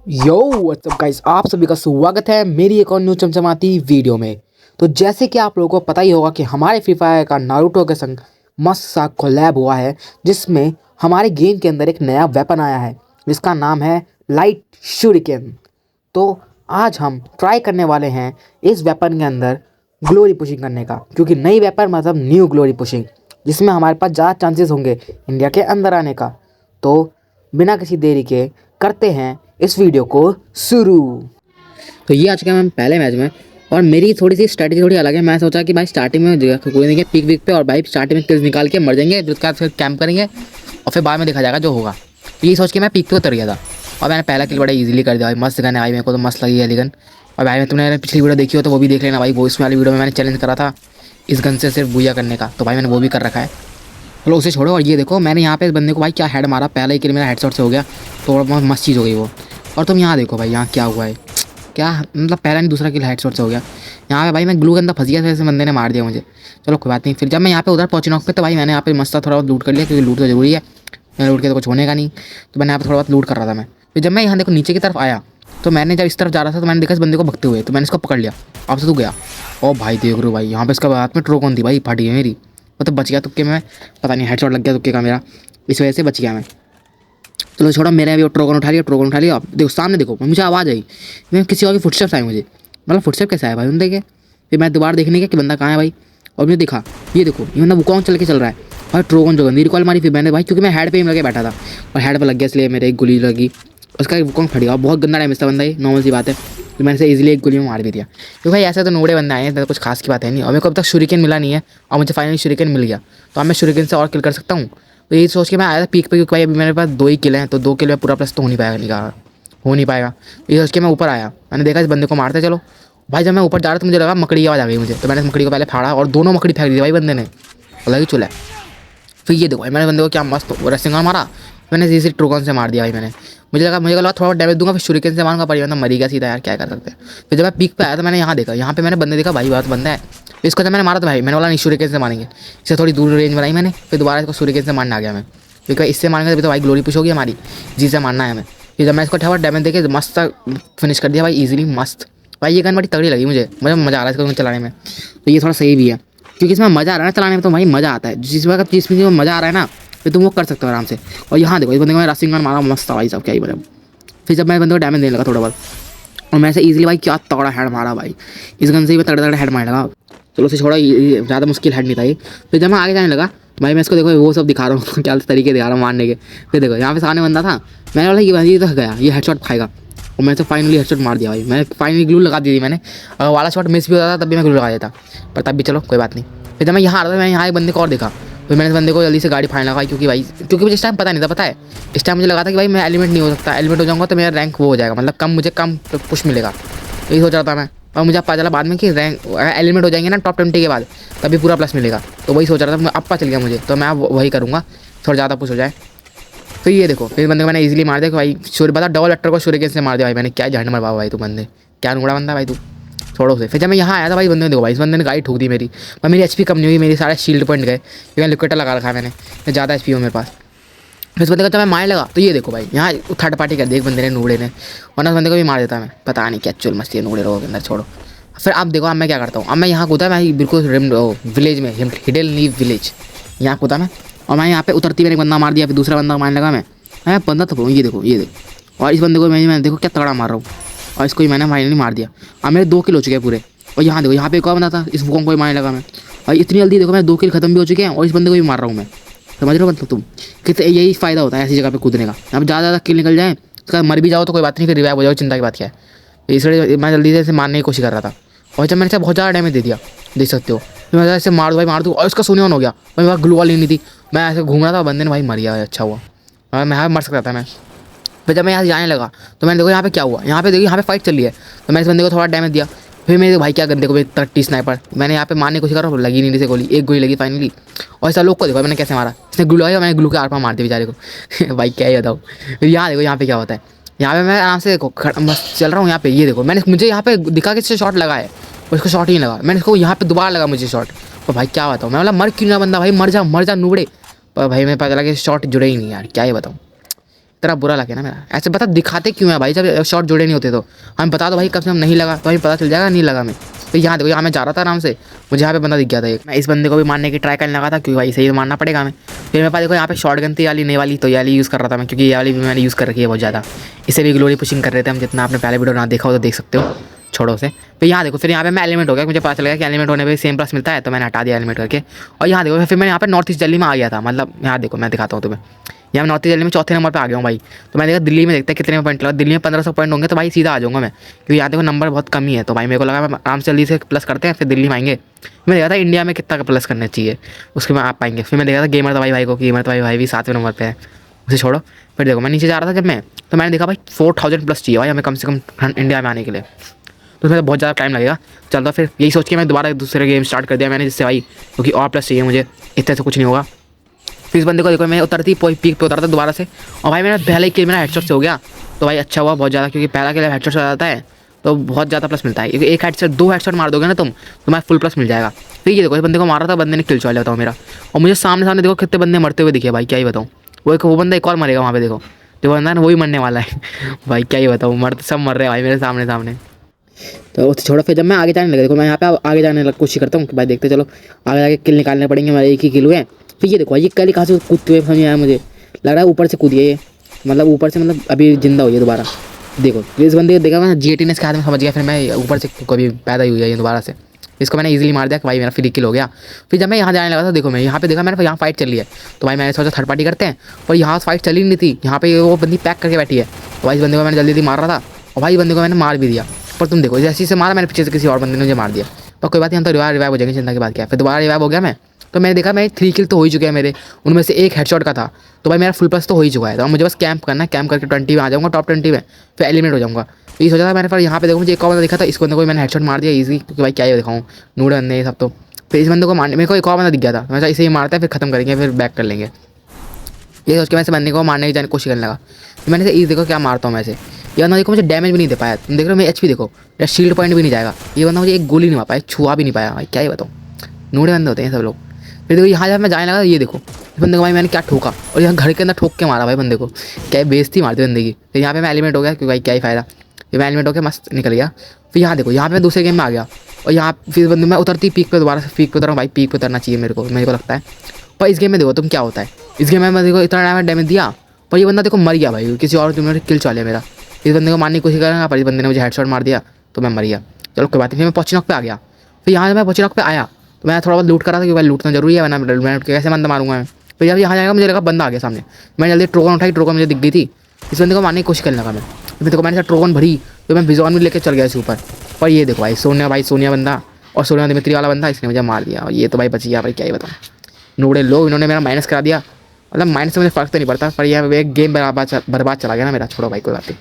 यो WhatsApp guys, आप सभी का स्वागत है मेरी एक और न्यू चमचमाती वीडियो में। तो जैसे कि आप लोगों को पता ही होगा कि हमारे फ्री फायर का नारुतो के संग मस्त सा कोलैब हुआ है, जिसमें हमारे गेम के अंदर एक नया वेपन आया है जिसका नाम है लाइट शूरिकेन। तो आज हम ट्राई करने वाले हैं इस वेपन के अंदर ग्लोरी पुशिंग करने का, क्योंकि नई वेपन मतलब न्यू ग्लोरी पुशिंग, जिसमें हमारे पास ज़्यादा चांसेस होंगे इंडिया के अंदर आने का। तो बिना किसी देरी के करते हैं इस वीडियो को शुरू। तो ये आज का मैम पहले मैच में, और मेरी थोड़ी सी स्ट्रैटेजी थोड़ी अलग है। मैं सोचा कि भाई स्टार्टिंग में कोई नहीं पिक विक पे, और भाई स्टार्टिंग में किल्स निकाल के मर जाएंगे, उसके बाद फिर कैंप करेंगे और फिर बाद में देखा जाएगा जो होगा। तो ये सोच के मैं पिक पे उतर गया था और मैंने पहला किल बड़ा इजीली कर दिया भाई। मस्त गन है भाई, मेरे को तो मस्त लगी है गन। और भाई तुमने पिछली वीडियो देखी हो तो वो भी देख लेना भाई। वो इसमें वाली वीडियो में मैंने चैलेंज करा था इस गन से सिर्फ बुया करने का, तो भाई मैंने वो भी कर रखा है। चलो उसे छोड़ो। और ये देखो मैंने यहाँ पे इस बंदे को भाई क्या हेड मारा, पहला ही किल मेरा हेडशॉट से हो गया, तो बहुत मस्त चीज़ हो गई वो। और तुम यहाँ देखो भाई यहाँ क्या हुआ है, क्या मतलब पहला नहीं दूसरा किल हेडशॉट से हो गया। यहाँ पे भाई मैं ग्लू के अंदर फंस गया, वैसे बंदे ने मार दिया मुझे। चलो कोई बात नहीं। फिर जब मैं यहाँ पे उधर पहुँची नॉक पे, तो भाई मैंने यहाँ पे मस्त थोड़ा बहुत लूट कर लिया, क्योंकि लूट तो जरूरी है, मैंने लूट के तो कुछ होने का नहीं। तो मैंने यहाँ पे थोड़ा बहुत लूट कर रहा था मैं। फिर जब मैं यहाँ देखो नीचे की तरफ आया, तो मैंने जब इस तरफ जा रहा था तो मैंने देखा इस बंदे को भगते हुए, तो मैंने इसको पकड़ लिया। अब से तो गया। ओ भाई देख रो भाई, यहाँ पे इसका हाथ में ट्रोकॉन थी भाई, फाटी है मेरी। वो तो बच गया तुक्के में, पता नहीं हेडशॉट लग गया तुक्के का मेरा, इस वजह से बच गया मैं। चलो छोड़ो, मैंने अभी ट्रोकन उठा लिया। अब देखो सामने देखो, मुझे आवाज़ आई, मैं किसी और की फुटस्टेप्स आए मुझे। मतलब फुटस्टेप कैसे आया भाई तुम देखे। फिर मैं दोबारा देखने गया कि बंदा कहाँ है भाई, और मुझे देखा ये देखो ये बंदा वुकोंग चल के चल रहा है। और ट्रोकन जो गंदी रिकॉल मारी फिर मैंने भाई, क्योंकि मैं हेड पे ही लगे बैठा था और हेड पर लग गया, इसलिए मेरे एक गोली लगी, उसका वुकोंग फट गया। बहुत गंदा डैमेज था बंदा, ये नॉर्मल सी बात है। तो मैंने से इजीली एक गोली में मार भी दिया। क्योंकि भाई ऐसे तो नोड़े बंदे आए हैं, तो कुछ खास की बात है नहीं। और मेरे को अब तक शूरिकेन मिला नहीं है, और मुझे फाइनली शूरिकेन मिल गया, तो अब मैं शूरिकेन से और किल कर सकता हूँ। तो यही सोच के मैं आया था पीक पे, क्योंकि भाई अभी मेरे पास 2 ही किल हैं, तो 2 किल में पूरा प्लस तो हो नहीं पाएगा। ये सोच के मैं ऊपर आया, मैंने देखा इस बंदे को मारते चलो। भाई जब मैं ऊपर जा रहा था मुझे लगा मकड़ी की आवाज़ आ गई मुझे, तो मैंने मकड़ी को पहले फाड़ा और दोनों मकड़ी फेंक दी भाई बंदे ने, अलग ही चुला। फिर ये देखो भाई मैंने बंदे को क्या मस्त रेसिंग मारा, मैंने इसी ट्रोकॉन से मार दिया भाई मैंने। मुझे लगा थोड़ा डैमेज दूंगा, फिर शूरिकेन से मारूंगा, पर मरी गया सीधा यार, क्या कर सकते हैं। फिर जब मैं पीक पे आया तो मैंने यहाँ देखा, यहाँ पे मैंने बंदे देखा भाई, बहुत बंदा है। इसको जब मैंने मारा तो भाई मैंने बोला नहीं शूरिकेन से मारेंगे, इससे थोड़ी दूर रेंज बनाई मैंने। फिर दोबारा इसको शूरिकेन से मारने आ गया मैं, क्योंकि इससे मारेंगे तो भाई ग्लोरी पुश होगी हमारी, जी से मारना है हमें। फिर जब मैं इसको थोड़ा डैमेज देके मस्त फिनिश कर दिया भाई इजीली, मस्त भाई। ये गन बड़ी तगड़ी लगी मुझे मज़ा आ रहा है इसको चलाने में। तो ये थोड़ा सही भी है, क्योंकि इसमें मज़ा आ रहा है ना चलाने में, तो भाई मज़ा आता है जिसमें मज़ा आ रहा है ना, फिर तुम वो कर सकते हो आराम से। और यहाँ देखो इस बंदे को मैं रसिंग गन मारा, मस्त था भाई सब, क्या ही बोले। फिर जब मैं बंदे को डैमेज देने लगा थोड़ा बहुत, और मैं से इजीली भाई क्या तगड़ा हेड मारा भाई, इस गन से ही मैं तगड़ा तगड़ा हेड मारने लगा। चलो उसे छोड़ा, ज़्यादा मुश्किल हेड नहीं था ये। फिर जब मैं आगे जाने लगा भाई, मैं इसको देखो वो सब दिखा रहा हूँ क्या तरीके दिखा रहा हूँ मारने के। फिर देखो यहाँ पे सामने बंदा था, मैंने बोला ये बंदी तो गया, ये हेडशॉट खाएगा, और मैंने तो फाइनली हेडशॉट मार दिया भाई। मैंने फाइनली ग्लू लगा दी थी मैंने, अगर वाला शॉट मिस भी होता था तब भी मैं ग्लू लगा देता, पर तब भी चलो कोई बात नहीं। फिर जब मैं यहाँ आ रहा था, मैं यहाँ एक बंदे को और देखा, फिर मैंने इस बंदे को जल्दी से गाड़ी फाड़ने लगा, क्योंकि मुझे इस टाइम पता नहीं था, पता है इस टाइम मुझे लगा था कि भाई मैं एलिमेंट नहीं हो सकता, एलिमेंट हो जाऊँगा तो मेरा रैंक वो हो जाएगा, मतलब मुझे कम पुश मिलेगा, यही सोच रहा था मैं। और मुझे पता चला बाद में कि रैंक एलिमेंट हो जाएंगे ना टॉप 20 के बाद, तभी पूरा प्लस मिलेगा, तो वही सोच रहा था। अब पता चल गया मुझे, तो मैं वही करूँगा, थोड़ा ज़्यादा पुश हो जाए। फिर ये देखो फिर बंदे को मैंने इजीली मार दिया कि भाई बता डबल अट्टर को शूरिकेन से मार दिया भाई मैंने। क्या झंड मरवाओ भाई तू बंदे, क्या नुड़ा बंदा भाई तू, छोड़ो उसे। फिर जब मैं यहाँ आया था भाई बंदे ने देखो भाई, इस बंदे ने गाड़ी ठोक दी मेरी, पर मेरी एचपी कम नहीं हुई, मेरी सारे शील्ड पॉइंट गए, क्योंकि लिक्विड लगा रखा है मैंने, ज़्यादा एचपी हो मेरे पास। फिर इस बंदे को जब मैं मारने लगा तो ये देखो भाई यहाँ थर्ड पार्टी कर दी एक बंदे ने, नूड़े ने, वरना उस बंदे को भी मार देता मैं, पता नहीं क्या चुल मस्ती है नूड़े लोगों के अंदर, छोड़ो। फिर आप देखो अब मैं क्या करता हूँ, अब मैं यहाँ कूदा, मैं बिल्कुल विलेज में हिडन लीव विलेज, यहाँ कूदा मैं, और मैं यहाँ पे उतरती मैंने एक बंदा मार दिया, फिर दूसरा बंदा मारने लगा मैं बंदा तो ये देखो और इस बंदे को मैंने देखो क्या तगड़ा मार रहा हूँ, और इसको ही मैंने फाइनली मार दिया। अब मेरे 2 किल हो चुके हैं पूरे। और यहाँ देखो यहाँ पे एक और बंदा था, इस बुकों को ही मारने लगा मैं, और इतनी जल्दी देखो मैं 2 किल खत्म भी हो चुके हैं, और इस बंदे को भी मार रहा हूँ मैं। समझ रहे हो मतलब तुम, कितने यही फ़ायदा होता है ऐसी जगह पे कूदने का। अब ज़्यादा किल निकल जाए, उसका मर भी जाओ तो कोई बात नहीं, फिर रिवाइव हो जाओ, चिंता की बात क्या है। इसलिए मैं जल्दी से इसे मारने की कोशिश कर रहा था, और जब मैंने इसे बहुत ज़्यादा डैमेज दे दिया, देख सकते हो, फिर मैं ऐसे मार दूँ, और इसका सोने ऑन हो गया भाई, मेरे ग्लू वाली नहीं थी, मैं ऐसे घूम रहा था, बंदे ने भाई मर गया, अच्छा हुआ, मैं यहाँ मर सकता था मैं। फिर जब मैं यहाँ से जाने लगा तो मैंने देखो यहाँ पे क्या हुआ, यहाँ पे देखो यहाँ पे फाइट चल रही है, तो मैंने इस बंदे को थोड़ा डैमेज दिया। फिर मेरे भाई क्या करते को 30 स्नाइपर, मैंने यहाँ पे मारने की कोशिश करा, लगी नहीं जैसे गोली, एक गोली लगी फाइनली। और ऐसा लोग को देखो मैंने कैसे मारा, इसने ग्लू लगाया, मैंने ग्लू के आर पार मार दिया बेचारे को भाई क्या ही बताऊँ। फिर यहाँ देखो यहाँ पे क्या होता है, यहाँ पे मैं आराम से देखो बस चल रहा हूँ यहाँ पे, ये देखो मुझे यहाँ पे दिखा कि इससे शॉट लगा है, और इसको शॉट ही नहीं लगा, मैंने इसको यहाँ पे दोबारा लगा मुझे शॉट, और भाई क्या बताऊँ, मैं बोला मर क्यों ना बंदा, भाई मर जा नूबड़े, पर भाई मैं पता चला कि शॉट जुड़े ही नहीं यार, क्या ही बताऊँ। तेरा बुरा लगे ना मेरा। ऐसे बता दिखाते क्यों है भाई, जब शॉट जुड़े नहीं होते तो हमें बता दो भाई, कब से हम नहीं लगा तो हमें पता चल जाएगा नहीं लगा मैं। तो यहाँ देखो, यहाँ मैं जा रहा था आराम से, मुझे यहाँ पे बंदा दिख गया था एक। मैं इस बंदे को भी मारने की ट्राई करने लगा था क्योंकि भाई सही मारना पड़ेगा हमें। फिर मेरे पास देखो यहाँ पे शॉर्ट गन थी वाली, नई वाली, तो ये वाली यूज़ कर रहा था मैं, क्योंकि ये वाली भी मैंने यूज़ कर रखी है बहुत ज़्यादा। इसे भी ग्लोरी पुशिंग कर रहे थे हम, जितना आपने पहले वीडियो ना देखा हो तो देख सकते हो, छोड़ो से। फिर यहाँ देखो, फिर यहाँ पे मैं एलिमेंट हो गया, मुझे पता चल गया कि एलिमेंट होने पे सेम प्लस मिलता है, तो मैंने हटा दिया एलिमेंट करके। और यहाँ देखो फिर मैं यहाँ पे नॉर्थ ईस्ट दिल्ली में आ गया था, मतलब यहाँ देखो मैं दिखाता हूँ तुम्हें, यहाँ मैं नॉर्थ ईस्ट दिल्ली में चौथे नंबर पे आ गया हूँ भाई। तो मैं देखा दिल्ली में देखते हैं कितने पॉइंट लगा, दिल्ली में 1500 पॉइंट होंगे तो भाई सीधा आ जाऊँगा मैं, क्योंकि यहाँ देखो नंबर बहुत कम ही है। तो भाई मेरे को लगा मैं आराम से जल्दी से प्लस करते हैं, फिर दिल्ली में आएंगे। मैं देखा था इंडिया में कितना का प्लस करना चाहिए, उसके में आप पाएंगे। फिर मैं देखा था गेमर भाई को, गेमर भाई भी 7वें नंबर पर है, उसे छोड़ो। फिर देखो मैं नीचे जा रहा था जब मैं, तो मैंने देखा भाई 4000 प्लस चाहिए भाई हमें कम से कम इंडिया में आने के लिए, तो उसमें बहुत ज़्यादा टाइम लगेगा। चलता फिर यही सोच के मैं दोबारा दूसरे गेम स्टार्ट कर दिया मैंने, जिससे भाई क्योंकि और प्लस चाहिए मुझे, इतने से कुछ नहीं होगा। फिर इस बंदे को देखो मैं उतरती पीक पे उतरा था दोबारा से, और भाई मेरा पहले किल मेरा हेडशॉट से हो गया, तो भाई अच्छा हुआ बहुत ज़्यादा, क्योंकि पहला किल हेडशॉट से जाता है तो बहुत ज़्यादा प्लस मिलता है। क्योंकि एक हेडशॉट 2 हेडशॉट मार दोगे ना तुम, तुम्हारा फुल प्लस मिल जाएगा। फिर ये देखो इस बंदे को मारा था, बंदे ने किल चुरा लिया था मेरा, और मुझे सामने देखो कितने बंदे मरते हुए दिखे भाई, क्या ही बताऊँ। वो बंदा एक और मरेगा वहाँ पे, देखो जो बंदा ना वही मरने वाला है भाई, क्या ही बताऊँ, सब मर रहे हैं भाई मेरे सामने। तो उससे छोड़ो, फिर जब मैं आगे जाने लगा, देखो मैं यहाँ पे आगे जाने की कोशिश करता हूँ कि भाई देखते चलो आगे जाके किल निकालने पड़ेंगे, मेरे एक ही किल हुए। फिर ये देखो ये कल कहाँ से कूदते हुए समझ आया, मुझे लग रहा है ऊपर से कूदिए ये, मतलब ऊपर से, मतलब अभी जिंदा हुई है दोबारा। देखो इस बंदे को देखा मैं GT ने इसके हाथ में समझ गया, फिर मैं ऊपर से कभी पैदा ही हुई है ये दोबारा से, इसको मैंने इजीली मार दिया कि भाई मेरा फ्री किल हो गया। फिर जब मैं यहाँ जाने लगा था, देखो मैं यहाँ पे देखा मैंने यहाँ फाइट चल रही है, तो भाई मैंने सोचा थर्ड पार्टी करते हैं, पर यहाँ फाइट चली नहीं थी, यहाँ पे वो बंदी पैक करके बैठी है। तो भाई इस बंदे को मैंने जल्दी मार रहा था, और भाई बंदे को मैंने मार भी दिया। पर तुम देखो जैसे से मारा मैंने, पीछे से किसी और बंदे ने मुझे मार दिया, पर कोई बात नहीं, हम तो रिवाइव हो जाएंगे, चिंता की बात क्या है। फिर दोबारा रिवाइव हो गया मैं, तो मैंने देखा मैं 3 किल तो हो ही चुके हैं मेरे, उनमें से एक हेडशॉट का था, तो भाई मेरा फुल प्लस तो हो ही चुका है। तो मुझे बस कैंप करना है, कैंप करके 20 में आ जाऊँगा, टॉप 20 में, फिर एलिमिनेट हो जाऊँगा। तो ये सोचा था मैंने, पर यहाँ पे देखो मुझे एक और बंदा दिखा था, इस बंदे को मैंने हेडशॉट मार दिया ईजी, क्योंकि भाई क्या ही दिखाऊँ, नूडल बंदे ये सब। तो फिर इस बंदे को मारने मेरे को एक और बंदा दिख गया था, मैं इसे ही मारता है फिर खत्म करेंगे, फिर बैक कर लेंगे। ये सोच के मैं इस बंदे को मारने की जाने की कोशिश करने लगा। तो मैंने इसे देखो क्या मारता हूँ मैं इसे, ये बंदा देखो मुझे डैमेज भी नहीं दे पाया, तुम देख रहे हो मैं HP देखो, या शील्ड पॉइंट भी नहीं जाएगा, ये बंदा मुझे एक गोली नहीं मार पाया, छुआ भी नहीं पाया भाई, क्या ही बताऊँ, नूडे बंदे होते हैं सब लोग। फिर देखो यहाँ जब मैं जाने लगा, ये देखो इस बंदे को भाई मैंने क्या ठोका, और यहाँ घर के अंदर ठोक के मारा भाई बंदे को, क्या बेइज्जती मारती बंदे की। फिर यहाँ पे मैं एलिमेंट हो गया, क्योंकि भाई क्या ही फायदा, फिर मैं एलिमेंट होकर मस्त निकल गया। फिर यहाँ देखो यहाँ पे मैं दूसरे गेम में आ गया, और यहाँ फिर बंदे मैं उतरती पीक पे, दोबारा से पीक पे उतरा हूँ भाई, पीक पे उतरना चाहिए मेरे को लगता है। पर इस गेम में देखो तुम क्या होता है, इस गेम में मैं देखो इतना डैमेज दिया, पर ये बंदा देखो मर गया भाई, किसी और तुमने किल चला लिया मेरा। इस बंदे को मारने की कोशिश करेंगे, पर इस बंदे ने मुझे हेडशॉट मार दिया, तो मैं मर गया। चलो कोई बात नहीं, फिर मैं पोचिनॉक पे आ गया। फिर यहाँ मैं पोचिनॉक पे आया, तो मैं थोड़ा बहुत लूट कर रहा था, कि भाई लूटना जरूरी है, वरना मैं कैसे बंदा मारूंगा मैं। फिर जब यहाँ जाएगा मुझे लगा बंदा आ गया सामने, मैंने जल्दी ट्रोगन उठाई, ट्रोगन मुझे दिख गई थी, इस बंदे को मारने की कोशिश करने लगा मैं। फिर देखो मैंने ट्रोगन भरी, तो मैं बिजॉन में लेकर चल गया इसके ऊपर। पर ये देखो भाई सोनिया बंदा, और सोनिया दिमित्री वाला बंदा, इसने मुझे मार दिया, और ये तो भाई बच गया भाई, क्या ही बताऊँ। नूडे लोग इन्होंने मेरा माइनस करा दिया, मतलब माइनस से मुझे फर्क तो नहीं पड़ता, पर यह एक गेम बर्बाद चला गया ना मेरा, छोड़ो भाई कोई बात नहीं।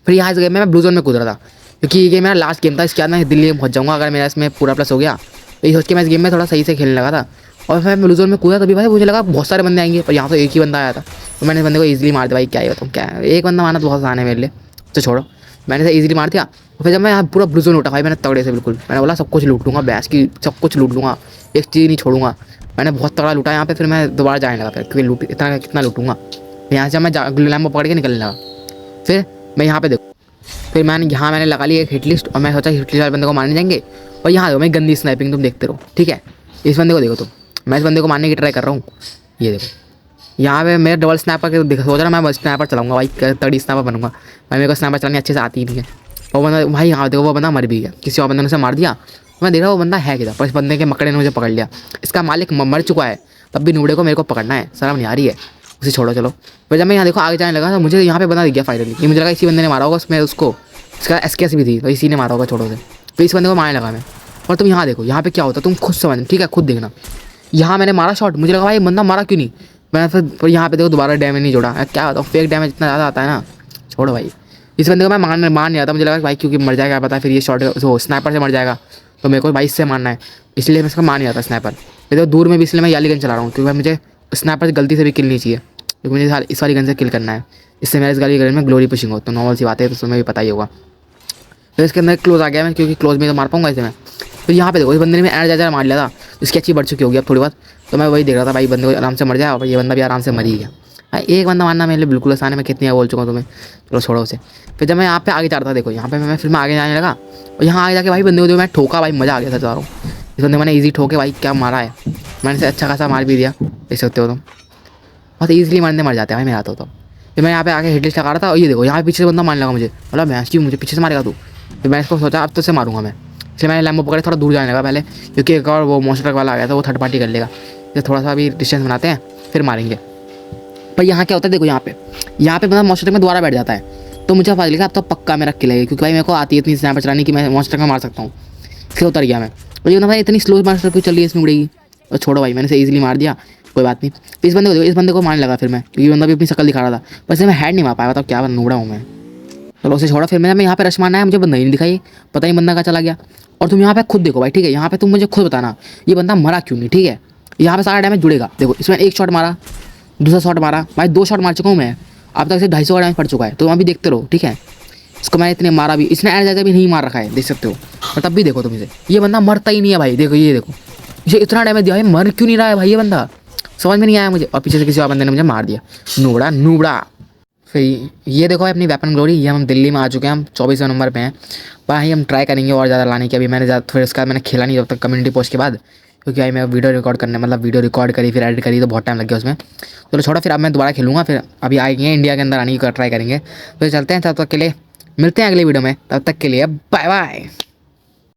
फिर यहाँ इस गेम में मैं ब्लू जोन में कूद रहा था, क्योंकि ये गेम मेरा लास्ट गेम था, इसके बाद मैं दिल्ली में पहुँच जाऊँगा अगर मेरा इसमें पूरा प्लस हो गया। तो ये सोच के मैं इस गेम में थोड़ा सही से खेलने लगा था, और फिर मैं ब्लू जोन में कूदा, तभी भाई मुझे लगा बहुत सारे बंदे आएंगे, पर यहाँ तो एक ही बंदा आया था, तो मैंने इस बंदे को ईजिली मार दिया भाई, क्या ही बताऊँ, क्या है एक बंदा मारना तो बहुत आसान है मेरे लिए, तो छोड़ो मैंने इसे ईजिली मार दिया। और फिर जब मैं यहाँ पूरा ब्लू जोन उठा भाई मैंने तगड़े से, बिल्कुल मैंने बोला सब कुछ लूट लूँगा, बैस की सब कुछ लूट लूँगा, एक चीज़ नहीं छोड़ूंगा। मैंने बहुत तगड़ा लूटा यहाँ पे, फिर मैं दोबारा जाने लगा, फिर क्योंकि लूट इतना कितना लूटूंगा। यहाँ से मैं लैम्बो पकड़ के निकलने लगा। फिर मैं यहाँ पे देखो, फिर मैंने लगा ली एक हिट लिस्ट, और मैं सोचा हिट लिस्ट वाले बंदे को मारने जाएंगे। और यहाँ देखो मैं गंदी स्नाइपिंग तुम देखते रहो, ठीक है। इस बंदे को देखो तुम, मैं इस बंदे को मारने की ट्राई कर रहा हूँ, ये देखो यहाँ पे मेरा डबल स्नैपर के देखो, सोच रहा मैं स्नैपर चलाऊँगा भाई, तगड़ी स्नैपर बनूंगा भाई, मेरे को स्नैपर चलानी अच्छे से आती ही नहीं है। वो बंदा भाई यहाँ देखो वो बंदा मर भी गया, किसी और बंदे ने उसे मार दिया। मैं देख रहा हूँ वो बंदा है किधर, पर इस बंदे के मकड़े ने मुझे पकड़ लिया, इसका मालिक मर चुका है, तब भी नूडे को मेरे को पकड़ना है, शर्म नहीं आ रही है, उसे छोड़ो चलो। फिर जब मैं यहाँ देखो आगे जाने लगा, तो मुझे यहाँ पे बंदा दिख गया फाइनली, ये मुझे लगा इसी बंदे ने मारा होगा, उसमें उसको इसका SKS भी थी, तो इसी ने मारा होगा, छोड़ो से। तो इस बंदे को मारने लगा मैं। और तुम यहाँ देखो यहाँ पे क्या होता है, तुम खुद समझ, ठीक है खुद देखना। यहाँ मैंने मारा शॉट, मुझे लगा भाई बंदा मारा क्यों नहीं, मैं फिर यहाँ पे देखो दोबारा डैमेज नहीं जोड़ा, क्या होता है फेक डैमेज इतना ज़्यादा आता है ना, छोड़ो भाई। इस बंदे को मैं मार नहीं आता, मुझे लगा भाई क्योंकि मर जाएगा पता है, फिर ये शॉट स्नैपर से मर जाएगा, तो मेरे को भाई इससे मारना है, इसलिए मैं इसका मार नहीं आता स्नैपर। ये तो दूर में भी इसलिए मैं याली गन चला रहा हूँ, क्योंकि मुझे स्नैपर से गलती से भी किल नहीं चाहिए, क्योंकि मुझे इस वाली गन से किल करना है, इससे मेरे इस वाली गन में ग्लोरी पुशिंग हो, तो नॉर्मल सी बात है, तो तुम्हें भी पता ही होगा। तो इसके अंदर क्लोज आ गया मैं, क्योंकि क्लोज में तो मार पाऊंगा इसे मैं। तो यहाँ पे देखो इस बंदे ने मैं एनर्जाइजर मार लिया था, इसकी अच्छी बढ़ चुकी होगी अब थोड़ी बात, तो मैं वही देख रहा था भाई बंदे को आराम से मर जाए, और ये बंदा भी आराम से मर ही गया। भाई एक बंदा मारना मेरे लिए बिल्कुल आसान है, मैं कितनी बार बोल चुका हूँ तुम्हें। चलो छोड़ो उसे। फिर जब मैं यहाँ पे आगे जा रहा था, देखो यहाँ पे मैं फिर मैं आगे जाने लगा और यहाँ आगे जाके भाई बंदे को जो मैं ठोका भाई, मज़ा आ गया था चारों। इस बंदे मैंने ईजी ठोके भाई, क्या मारा है मैंने से, अच्छा खासा मार भी दिया, देख सकते हो तुम। बहुत ईजिली मारने मर जाते हैं भाई, मैं आता हूँ तो। फिर मैं यहाँ पे आके हिटलिस्ट लगा रहा था और ये देखो यहाँ पे पीछे से बंदा मारने लगा मुझे, मतलब भैंस की मुझे पीछे से मारेगा तू। फिर मैंने इसको सोचा अब तो से मारूंगा मैं, इसलिए मैंने लैम्बो पकड़े थोड़ा दूर जाने लगा पहले, क्योंकि एक और वो मोस्टर ट्रक वाला आ गया था, वो थर्ड पार्टी कर लेगा। तो थोड़ा सा अभी डिस्टेंस बनाते हैं फिर मारेंगे। पर यहाँ क्या होता है देखो, यहाँ पे मतलब मोस्टर ट्रक में दोबारा बैठ जाता है, तो मुझे पता लगा अब तो पक्का मेरा किल है, क्योंकि भाई मेरे को आती है इतनी स्नैपर चलानी कि मैं मोस्टर ट्रक में मार सकता हूँ। इसलिए उतर गया मैं। और ये ना भाई इतनी स्लो मोस्टर क्यों चल रही है इसमें उड़ेगी, और छोड़ो भाई मैंने से ईजिली मार दिया, कोई बात नहीं। तो इस बंदे को देखो, इस बंदे को मारने लगा फिर मैं, क्योंकि बंदा भी अपनी शक्ल दिखा रहा था, बस मैं हेड नहीं मार पाया, बताओ क्या नूबड़ा हूँ मैं। चलो उसे छोड़ा, फिर मैं यहाँ पे रश मारना है, मुझे बंदा ही नहीं दिखाई, पता नहीं बंदा कहाँ चला गया। और तुम यहाँ पे खुद देखो भाई, ठीक है, यहाँ पे तुम मुझे खुद बताना ये बंदा मरा क्यों नहीं, ठीक है। यहाँ पे सारा डैमेज जुड़ेगा, देखो इसमें एक शॉट मारा, दूसरा शॉट मारा भाई, 2 शॉट मार चुका हूँ मैं, अब तक से 250 का डैमेज पड़ चुका है, तो अभी देखते रहो ठीक है। इसको मैंने इतने मारा भी, इसने ऐड जगह भी नहीं मार रखा है, देख सकते हो। और तब भी देखो तुम इसे, ये बंदा मरता ही नहीं है भाई, देखो ये देखो, इसे इतना डैमेज दिया है, मर क्यों नहीं रहा है भाई ये बंदा, समझ में नहीं आया मुझे। और पीछे से किसी और बंदे ने मुझे मार दिया, नूबड़ा नूबड़ा। फिर ये देखो अपनी वेपन ग्लोरी, ये हम दिल्ली में आ चुके हैं, हम 24वें नंबर पे हैं। भाई हम ट्राई करेंगे और ज़्यादा लाने की, अभी मैंने ज़्यादा फिर उसके बाद मैंने खेला नहीं जब तक कम्युनिटी पोस्ट के बाद, क्योंकि भाई मैं वीडियो रिकॉर्ड करने मतलब वीडियो रिकॉर्ड करी फिर एडिट करी तो बहुत टाइम लग गया उसमें। चलो छोड़ो, फिर अब मैं दोबारा खेलूँगा, फिर अभी आएंगे इंडिया के अंदर आने की ट्राई करेंगे। तो चलते हैं, तब तक के लिए मिलते हैं अगले वीडियो में, तब तक के लिए बाय बाय।